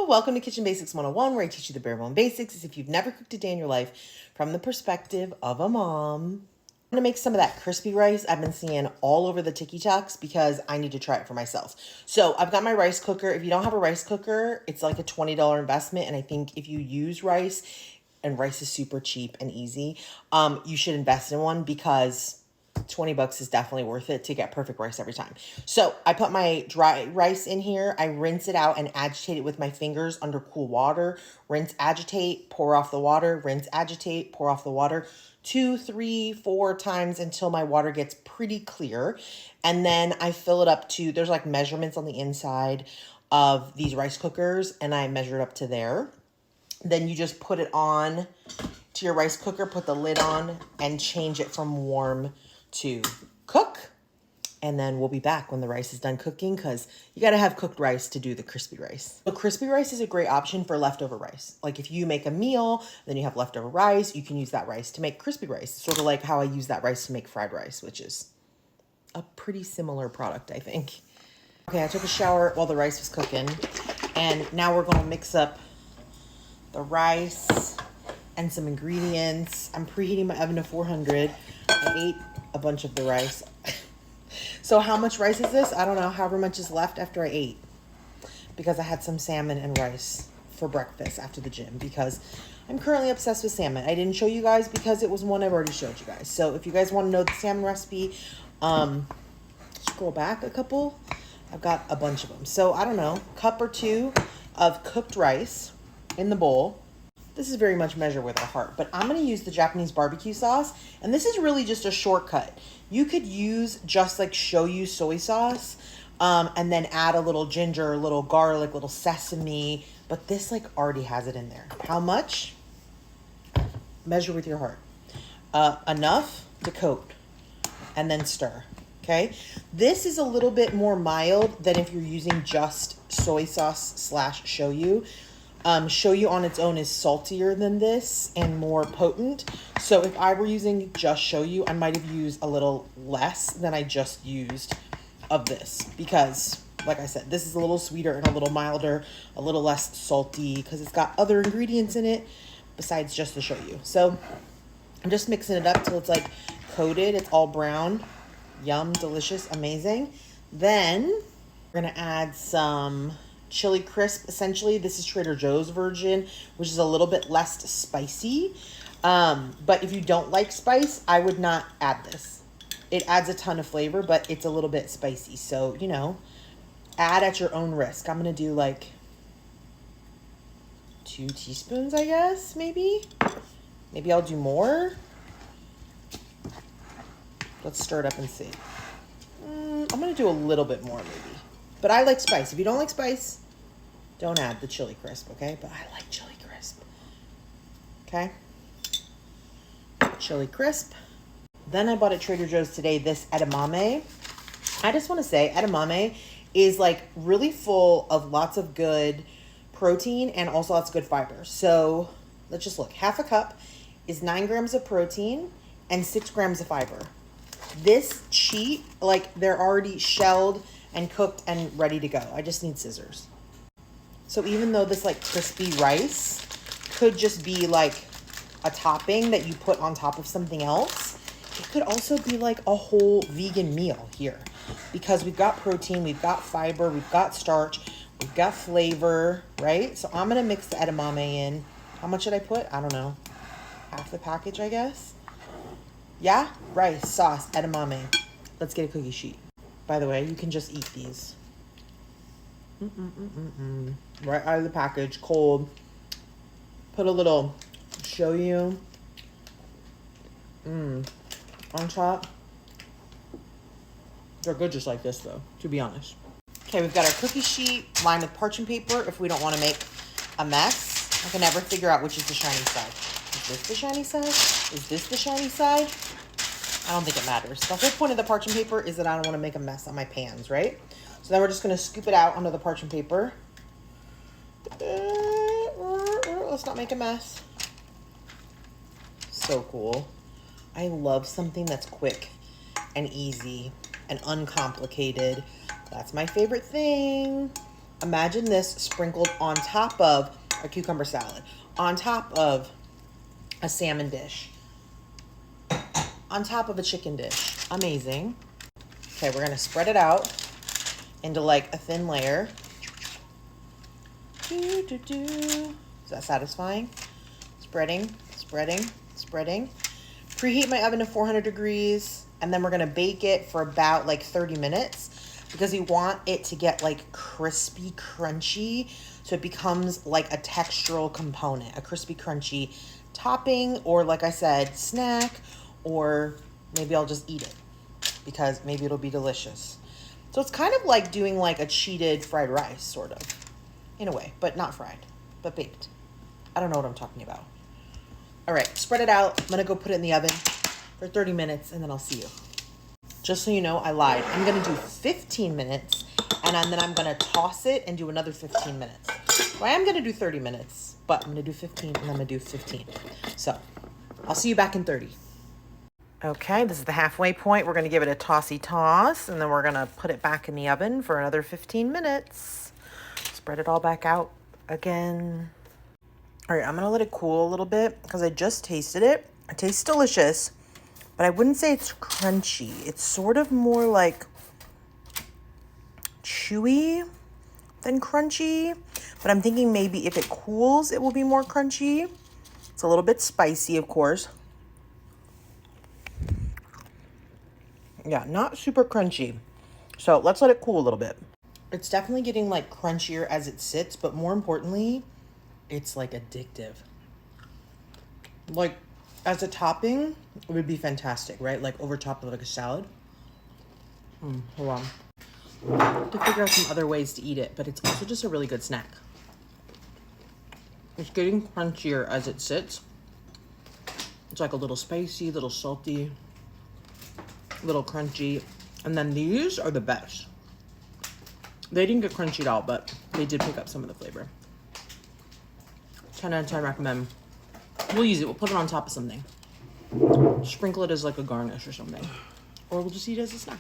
welcome to Kitchen Basics 101, where I teach you the bare bone basics as if you've never cooked a day in your life from the perspective of a mom. I'm gonna make some of that crispy rice I've been seeing all over the TikToks because I need to try it for myself. So I've got my rice cooker. If you don't have a rice cooker, it's like a $20 investment. And I think if you use rice, and rice is super cheap and easy, you should invest in one because 20 bucks is definitely worth it to get perfect rice every time. So I put my dry rice in here. I rinse it out and agitate it with my fingers under cool water. Rinse, agitate, pour off the water. Rinse, agitate, pour off the water. 2, 3, 4 times until my water gets pretty clear. And then I fill it up to, there's like measurements on the inside of these rice cookers, and I measure it up to there. Then you just put it on to your rice cooker, put the lid on, and change it from warm to cook. And then we'll be back when the rice is done cooking, because you got to have cooked rice to do the crispy rice. So crispy rice is a great option for leftover rice. Like if you make a meal, then you have leftover rice, you can use that rice to make crispy rice. Sort of like how I use that rice to make fried rice, which is a pretty similar product, I think. Okay, I took a shower while the rice was cooking, and now we're going to mix up the rice and some ingredients. I'm preheating my oven to 400. I ate a bunch of the rice. So how much rice is this? I don't know, however much is left after I ate, because I had some salmon and rice for breakfast after the gym, because I'm currently obsessed with salmon. I didn't show you guys because it was one I've already showed you guys. So if you guys want to know the salmon recipe, scroll back a couple. I've got a bunch of them. So I don't know, cup or 2 of cooked rice in the bowl. This is very much measured with our heart, but I'm going to use the Japanese barbecue sauce. And this is really just a shortcut. You could use just like shoyu soy sauce, and then add a little ginger, a little garlic, a little sesame, but this like already has it in there. How much? Measure with your heart. Enough to coat and then stir. Okay. This is a little bit more mild than if you're using just soy sauce / shoyu. Shoyu on its own is saltier than this and more potent. So if I were using just shoyu, I might have used a little less than I just used of this, because like I said, this is a little sweeter and a little milder, a little less salty, because it's got other ingredients in it besides just the shoyu. So I'm just mixing it up till it's like coated. It's all brown. Yum, delicious, amazing. Then we're going to add some chili crisp. Essentially, this is Trader Joe's version, which is a little bit less spicy. But if you don't like spice, I would not add this. It adds a ton of flavor, but it's a little bit spicy. So, you know, add at your own risk. I'm going to do like 2 teaspoons, I guess, maybe. Maybe I'll do more. Let's stir it up and see. I'm going to do a little bit more, maybe. But I like spice. If you don't like spice, don't add the chili crisp, okay? But I like chili crisp. Okay? Chili crisp. Then I bought at Trader Joe's today this edamame. I just want to say edamame is like really full of lots of good protein and also lots of good fiber. So let's just look. Half a cup is 9 grams of protein and 6 grams of fiber. This cheat, like they're already shelled and cooked and ready to go. I just need scissors. So even though this like crispy rice could just be like a topping that you put on top of something else, it could also be like a whole vegan meal here, because we've got protein, we've got fiber, we've got starch, we've got flavor, right? So I'm going to mix the edamame in. How much should I put? I don't know. Half the package, I guess. Yeah, rice, sauce, edamame. Let's get a cookie sheet. By the way, you can just eat these. Right out of the package, cold. Put a little shoyu on top. They're good just like this, though, to be honest. Okay, we've got our cookie sheet lined with parchment paper if we don't want to make a mess. I can never figure out which is the shiny side. Is this the shiny side? Is this the shiny side? I don't think it matters. The whole point of the parchment paper is that I don't want to make a mess on my pans, right? So then we're just going to scoop it out onto the parchment paper. Let's not make a mess. So cool. I love something that's quick and easy and uncomplicated. That's my favorite thing. Imagine this sprinkled on top of a cucumber salad, on top of a salmon dish, on top of a chicken dish. Amazing. Okay, we're gonna spread it out into like a thin layer. Is that satisfying? Spreading, spreading, spreading. Preheat my oven to 400 degrees, and then we're gonna bake it for about like 30 minutes because we want it to get like crispy, crunchy, so it becomes like a textural component, a crispy, crunchy topping, or like I said, snack, or maybe I'll just eat it because maybe it'll be delicious. So it's kind of like doing like a cheated fried rice, sort of, in a way, but not fried, but baked. I don't know what I'm talking about. All right, spread it out. I'm gonna go put it in the oven for 30 minutes and then I'll see you. Just so you know, I lied. I'm gonna do 15 minutes and then I'm gonna toss it and do another 15 minutes. So I am gonna do 30 minutes, but I'm gonna do 15 and I'm gonna do 15. So I'll see you back in 30. Okay, this is the halfway point. We're gonna give it a tossy toss and then we're gonna put it back in the oven for another 15 minutes. Spread it all back out again. All right, I'm gonna let it cool a little bit because I just tasted it. It tastes delicious, but I wouldn't say it's crunchy. It's sort of more like chewy than crunchy, but I'm thinking maybe if it cools, it will be more crunchy. It's a little bit spicy, of course. Yeah, not super crunchy. So let's let it cool a little bit. It's definitely getting like crunchier as it sits, but more importantly, it's like addictive. Like as a topping, it would be fantastic, right? Like over top of like a salad. Hold on. I have to figure out some other ways to eat it, but it's also just a really good snack. It's getting crunchier as it sits. It's like a little spicy, little salty, little crunchy. And then these are the best. They didn't get crunchy at all, but they did pick up some of the flavor. 10 out of 10 recommend. We'll use it. We'll put it on top of something. Sprinkle it as like a garnish or something. Or we'll just eat it as a snack.